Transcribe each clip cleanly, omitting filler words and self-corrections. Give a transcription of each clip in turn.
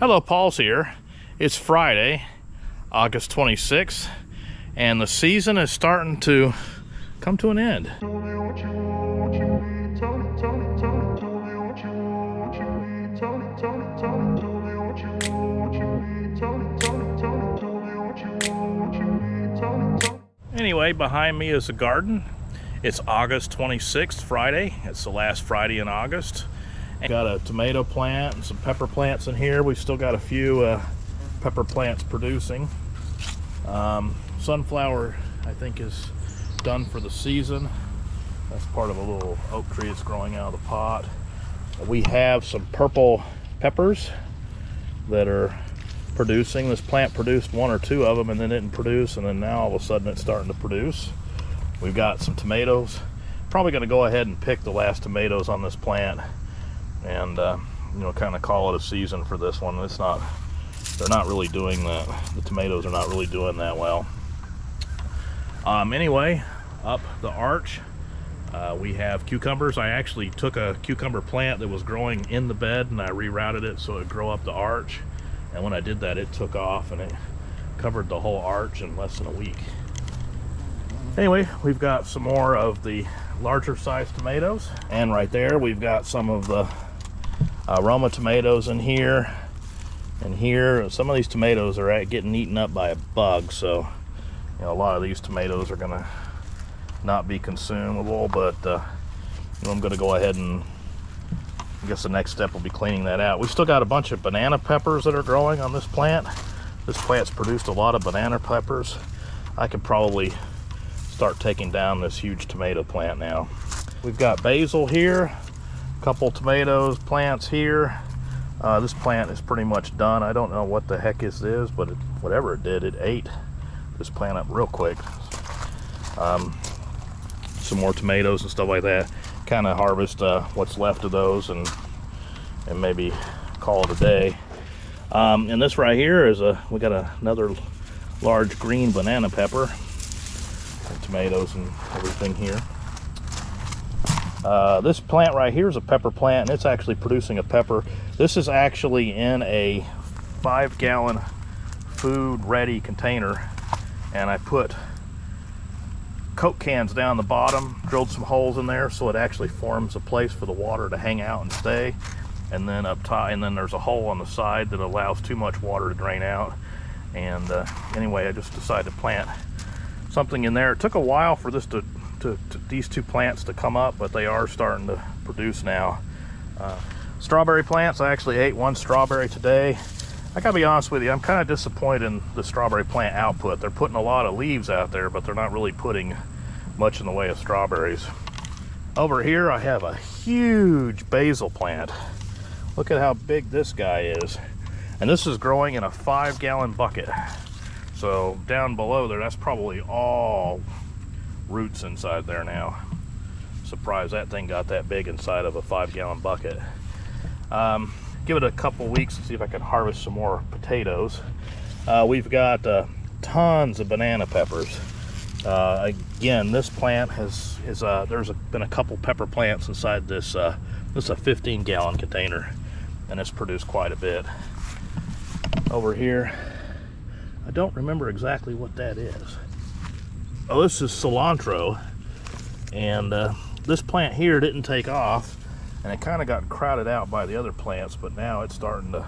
Hello, Paul's here. It's Friday, August 26th, and the season is starting to come to an end. Anyway, behind me is a garden. It's August 26th, Friday. It's the last Friday in August. Got a tomato plant and some pepper plants in here. We've still got a few pepper plants producing. Sunflower, I think, is done for the season. That's part of a little oak tree that's growing out of the pot. We have some purple peppers that are producing. This plant produced one or two of them and then didn't produce, and then now all of a sudden it's starting to produce. We've got some tomatoes. Probably going to go ahead and pick the last tomatoes on this plant and you know, kind of call it a season for this one. It's not, they're not really doing that. The tomatoes are not really doing that well. Anyway, up the arch we have cucumbers. I actually took a cucumber plant that was growing in the bed and I rerouted it so it would grow up the arch, and when I did that it took off and it covered the whole arch in less than a week. Anyway, we've got some more of the larger sized tomatoes, and right there we've got some of the Roma tomatoes in here and here. Some of these tomatoes are getting eaten up by a bug, so you know, a lot of these tomatoes are gonna not be consumable, but you know, I'm gonna go ahead and I guess the next step will be cleaning that out. We've still got a bunch of banana peppers that are growing on this plant. This plant's produced a lot of banana peppers. I could probably start taking down this huge tomato plant now. We've got basil here, a couple tomatoes plants here. This plant is pretty much done. I don't know what the heck this is, but whatever it did, it ate this plant up real quick. Some more tomatoes and stuff like that. Kind of harvest what's left of those and maybe call it a day. And this right here is we got another large green banana pepper. Tomatoes and everything here. This plant right here is a pepper plant, and it's actually producing a pepper. This is actually in a 5-gallon food ready container, and I put Coke cans down the bottom, drilled some holes in there so it actually forms a place for the water to hang out and stay, and then up top, and then there's a hole on the side that allows too much water to drain out. And anyway, I just decided to plant something in there. It took a while for this these two plants to come up, but they are starting to produce now. Strawberry plants, I actually ate one strawberry today. I gotta be honest with you, I'm kind of disappointed in the strawberry plant output. They're putting a lot of leaves out there, but they're not really putting much in the way of strawberries. Over here I have a huge basil plant. Look at how big this guy is. And this is growing in a 5-gallon bucket. So down below there, that's probably all roots inside there now. Surprised that thing got that big inside of a 5-gallon bucket. Give it a couple weeks and see if I can harvest some more potatoes. We've got tons of banana peppers. Again, this plant there's been a couple pepper plants inside this. This is a 15-gallon container, and it's produced quite a bit. Over here, I don't remember exactly what that is. Oh, this is cilantro, and this plant here didn't take off, and it kind of got crowded out by the other plants, but now it's starting to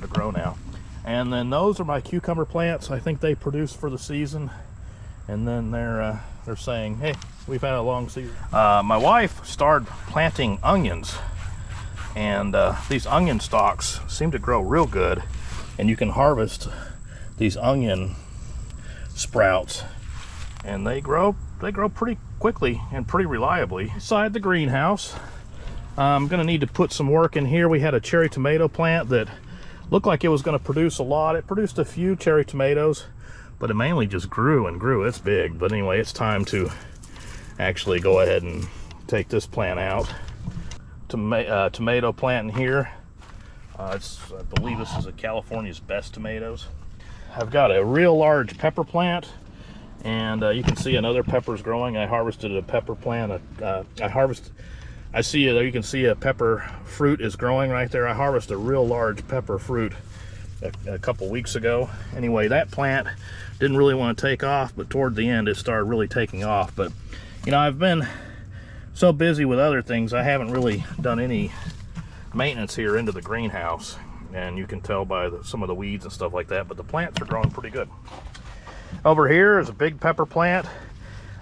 grow now. And then those are my cucumber plants. I think they produce for the season, and then they're saying, hey, we've had a long season. My wife started planting onions, and these onion stalks seem to grow real good, and you can harvest these onion sprouts, and they grow pretty quickly and pretty reliably. Inside the greenhouse, I'm gonna need to put some work in here. We had a cherry tomato plant that looked like it was gonna produce a lot. It produced a few cherry tomatoes, but it mainly just grew and grew. It's big, but anyway, it's time to actually go ahead and take this plant out. Tomato plant in here. I believe this is a California's Best tomatoes. I've got a real large pepper plant, and you can see another pepper's growing. I harvested a pepper plant. I see there, you can see a pepper fruit is growing right there. I harvested a real large pepper fruit a couple weeks ago. Anyway, that plant didn't really want to take off, but toward the end it started really taking off. But you know, I've been so busy with other things, I haven't really done any maintenance here into the greenhouse, and you can tell by some of the weeds and stuff like that, but the plants are growing pretty good. Over here is a big pepper plant.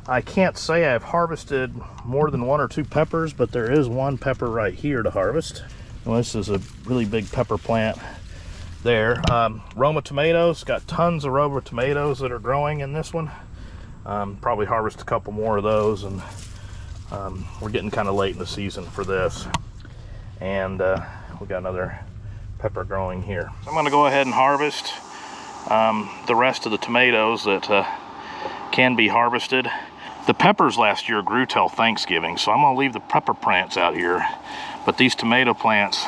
I can't say I've harvested more than 1 or 2 peppers, but there is one pepper right here to harvest. Well, this is a really big pepper plant there. Roma tomatoes, got tons of Roma tomatoes that are growing in this one. Probably harvest a couple more of those, and we're getting kind of late in the season for this. And we got another pepper growing here. So I'm going to go ahead and harvest the rest of the tomatoes that can be harvested. The peppers last year grew till Thanksgiving, so I'm going to leave the pepper plants out here. But these tomato plants,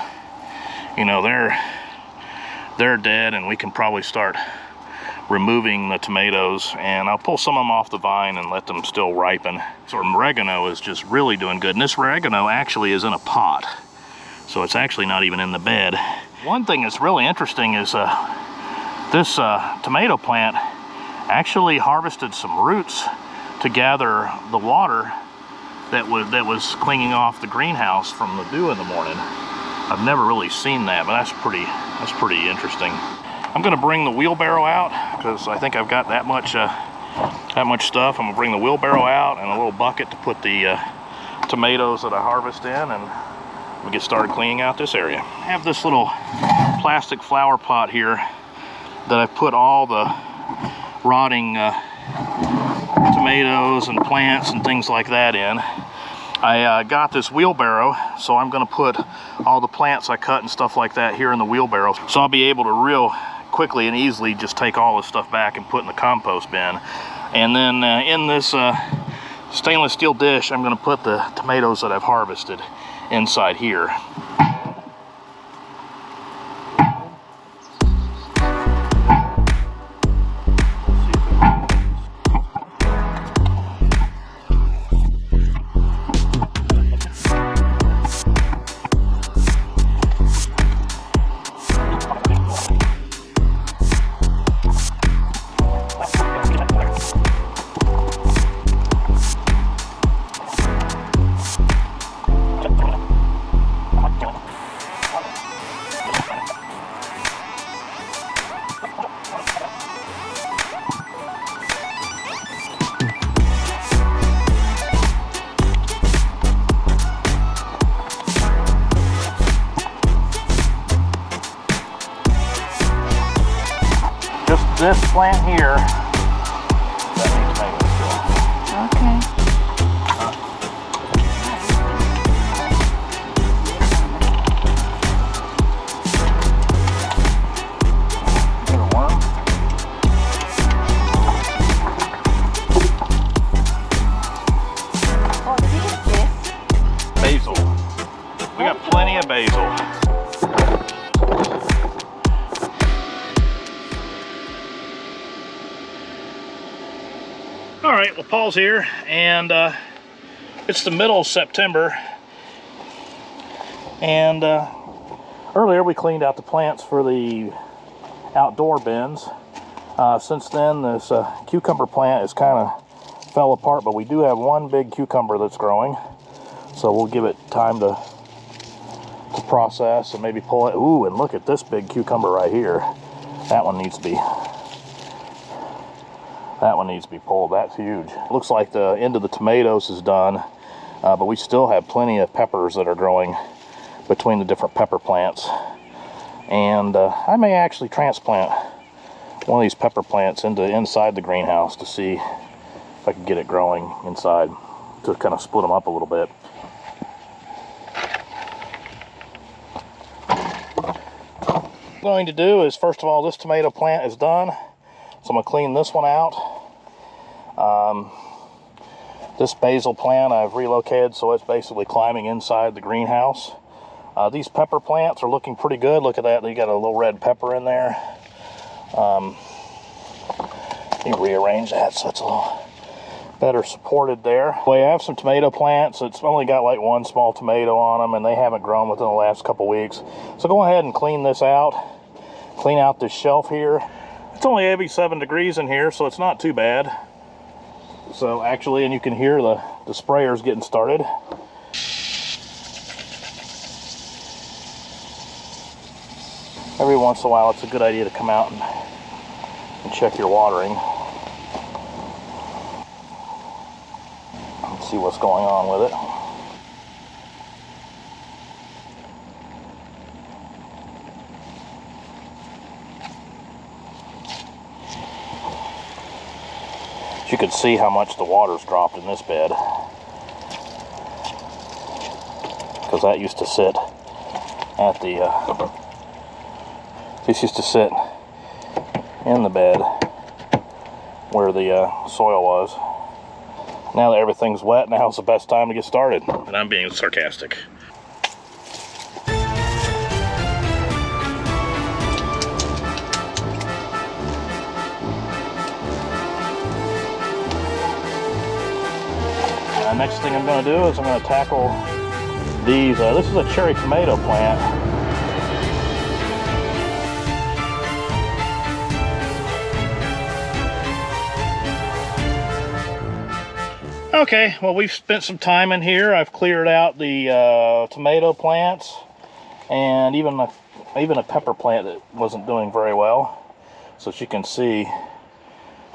you know, they're dead, and we can probably start removing the tomatoes, and I'll pull some of them off the vine and let them still ripen. So oregano is just really doing good, and this oregano actually is in a pot, so it's actually not even in the bed. One thing that's really interesting is this tomato plant actually harvested some roots to gather the water that was clinging off the greenhouse from the dew in the morning. I've never really seen that, but that's pretty interesting. I'm going to bring the wheelbarrow out because I think I've got that much stuff. I'm going to bring the wheelbarrow out and a little bucket to put the tomatoes that I harvest in, and we'll get started cleaning out this area. I have this little plastic flower pot here that I've put all the rotting tomatoes and plants and things like that in. I got this wheelbarrow, so I'm going to put all the plants I cut and stuff like that here in the wheelbarrow. So I'll be able to real quickly and easily just take all this stuff back and put in the compost bin. And then in this stainless steel dish, I'm going to put the tomatoes that I've harvested inside here. This plant here, that needs maintenance still. Okay. Get a worm. What is this? Basil. We got plenty of basil. All right, well, Paul's here, and it's the middle of September, and earlier we cleaned out the plants for the outdoor bins. Since then, this cucumber plant has kind of fell apart, but we do have one big cucumber that's growing, so we'll give it time to process and maybe pull it. Ooh, and look at this big cucumber right here. That one needs to be pulled. That's huge. Looks like the end of the tomatoes is done, but we still have plenty of peppers that are growing between the different pepper plants. And I may actually transplant one of these pepper plants inside the greenhouse to see if I can get it growing inside, to kind of split them up a little bit. What I'm going to do is, first of all, this tomato plant is done, so I'm going to clean this one out. This basil plant I've relocated, so it's basically climbing inside the greenhouse. These pepper plants are looking pretty good. Look at that, they got a little red pepper in there. You rearrange that so it's a little that are supported there. Well, I have some tomato plants. It's only got like one small tomato on them, and they haven't grown within the last couple weeks. So go ahead and clean this out. Clean out this shelf here. It's only 87 degrees in here, so it's not too bad. So actually, and you can hear the sprayers getting started. Every once in a while, it's a good idea to come out and check your watering. And see what's going on with it. You can see how much the water's dropped in this bed, because that used to sit at the this used to sit in the bed where the soil was. Now that everything's wet, now's the best time to get started. And I'm being sarcastic. Next thing I'm going to do is I'm going to tackle these. This is a cherry tomato plant. Okay, well, we've spent some time in here. I've cleared out the tomato plants and even a pepper plant that wasn't doing very well. So as you can see,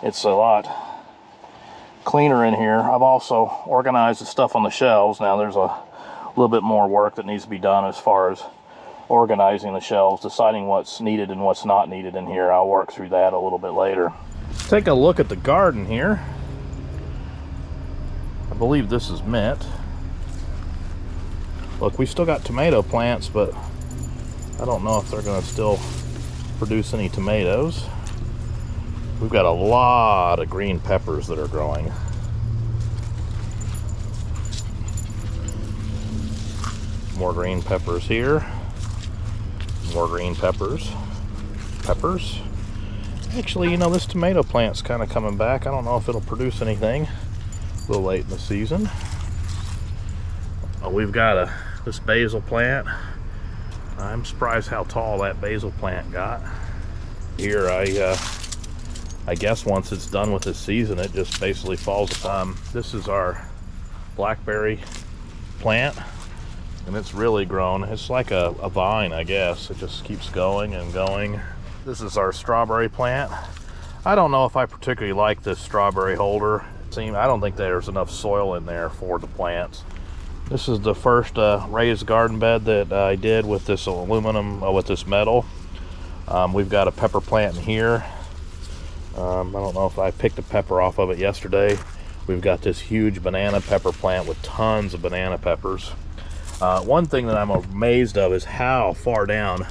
it's a lot cleaner in here. I've also organized the stuff on the shelves. Now there's a little bit more work that needs to be done as far as organizing the shelves, deciding what's needed and what's not needed in here. I'll work through that a little bit later. Take a look at the garden here. I believe this is mint. Look, we still got tomato plants, but I don't know if they're going to still produce any tomatoes. We've got a lot of green peppers that are growing. More green peppers here. More green peppers. Peppers. Actually, you know, this tomato plant's kind of coming back. I don't know if it'll produce anything. A little late in the season. We've got this basil plant. I'm surprised how tall that basil plant got. Here, I guess once it's done with this season, it just basically falls apart. This is our blackberry plant, and it's really grown. It's like a vine, I guess. It just keeps going and going. This is our strawberry plant. I don't know if I particularly like this strawberry holder. I don't think there's enough soil in there for the plants. This is the first raised garden bed that I did with this aluminum, with this metal. We've got a pepper plant in here. I don't know if I picked a pepper off of it yesterday. We've got this huge banana pepper plant with tons of banana peppers. One thing that I'm amazed of is how far down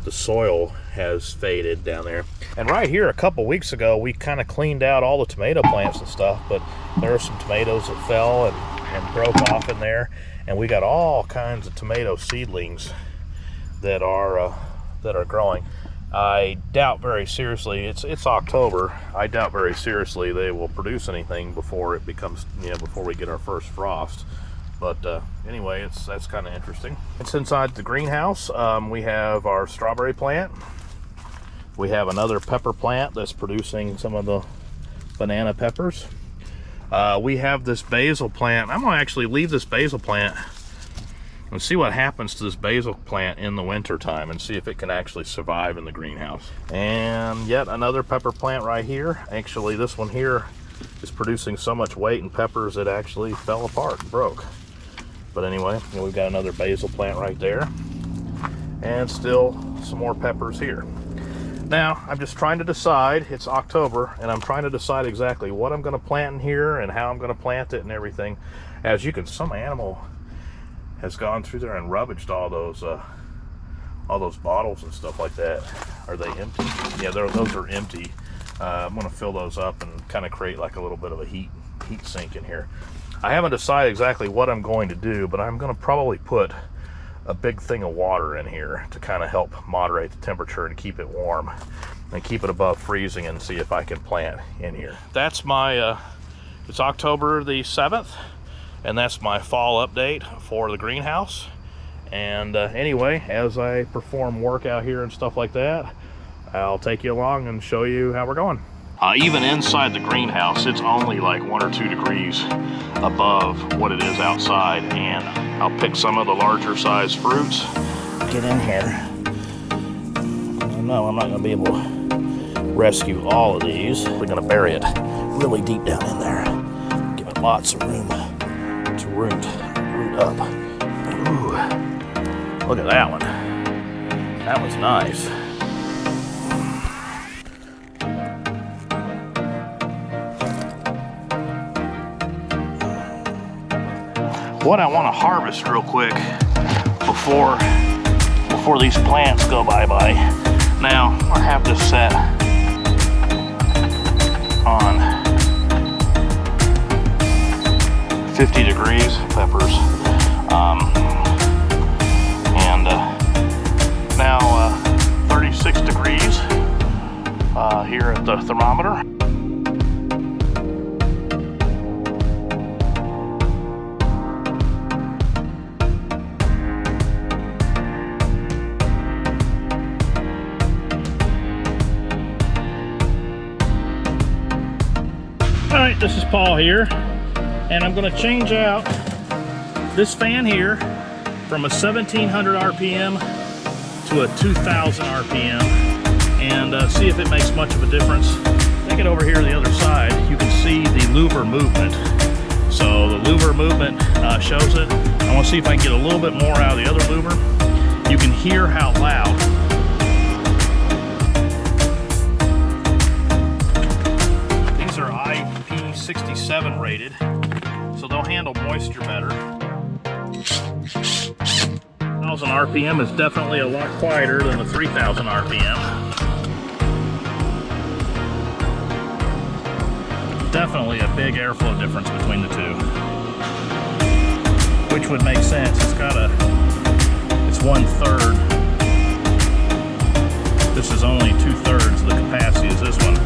the soil has faded down there. And right here, a couple weeks ago, we kind of cleaned out all the tomato plants and stuff, but there are some tomatoes that fell and broke off in there, and we got all kinds of tomato seedlings that are growing. I doubt very seriously, it's October, I doubt very seriously they will produce anything before it becomes, before we get our first frost. But anyway, that's kind of interesting. It's inside the greenhouse. We have our strawberry plant. We have another pepper plant that's producing some of the banana peppers. We have this basil plant. I'm gonna actually leave this basil plant and see what happens to this basil plant in the winter time and see if it can actually survive in the greenhouse. And yet another pepper plant right here. Actually, this one here is producing so much weight in peppers it actually fell apart and broke. But anyway, we've got another basil plant right there, and still some more peppers here. Now, I'm just trying to decide. It's October, and I'm trying to decide exactly what I'm going to plant in here and how I'm going to plant it and everything. As you can, some animal has gone through there and rummaged all those bottles and stuff like that. Are they empty? Yeah, those are empty. I'm going to fill those up and kind of create like a little bit of a heat sink in here. I haven't decided exactly what I'm going to do, but I'm going to probably put a big thing of water in here to kind of help moderate the temperature and keep it warm and keep it above freezing, and see if I can plant in here. That's my It's October the 7th, and that's my fall update for the greenhouse. And anyway, as I perform work out here and stuff like that, I'll take you along and show you how we're going. Even inside the greenhouse, it's only like 1 or 2 degrees above what it is outside, and I'll pick some of the larger size fruits. Get in here. No, I'm not going to be able to rescue all of these. We're going to bury it really deep down in there. Give it lots of room to root up. Ooh, look at that one. That was nice. What I want to harvest real quick before these plants go bye-bye. Now, I have this set on 50 degrees, peppers. Now 36 degrees here at the thermometer. Alright, this is Paul here, and I'm going to change out this fan here from a 1700 RPM to a 2000 RPM and see if it makes much of a difference. Take it over here to the other side, you can see the louver movement. So the louver movement shows it. I want to see if I can get a little bit more out of the other louver. You can hear how loud. These are IP67 rated, so they'll handle moisture better. 1000 RPM is definitely a lot quieter than the 3000 RPM. Definitely a big airflow difference between the two, which would make sense. It's 1/3. This is only 2/3 the capacity as this one.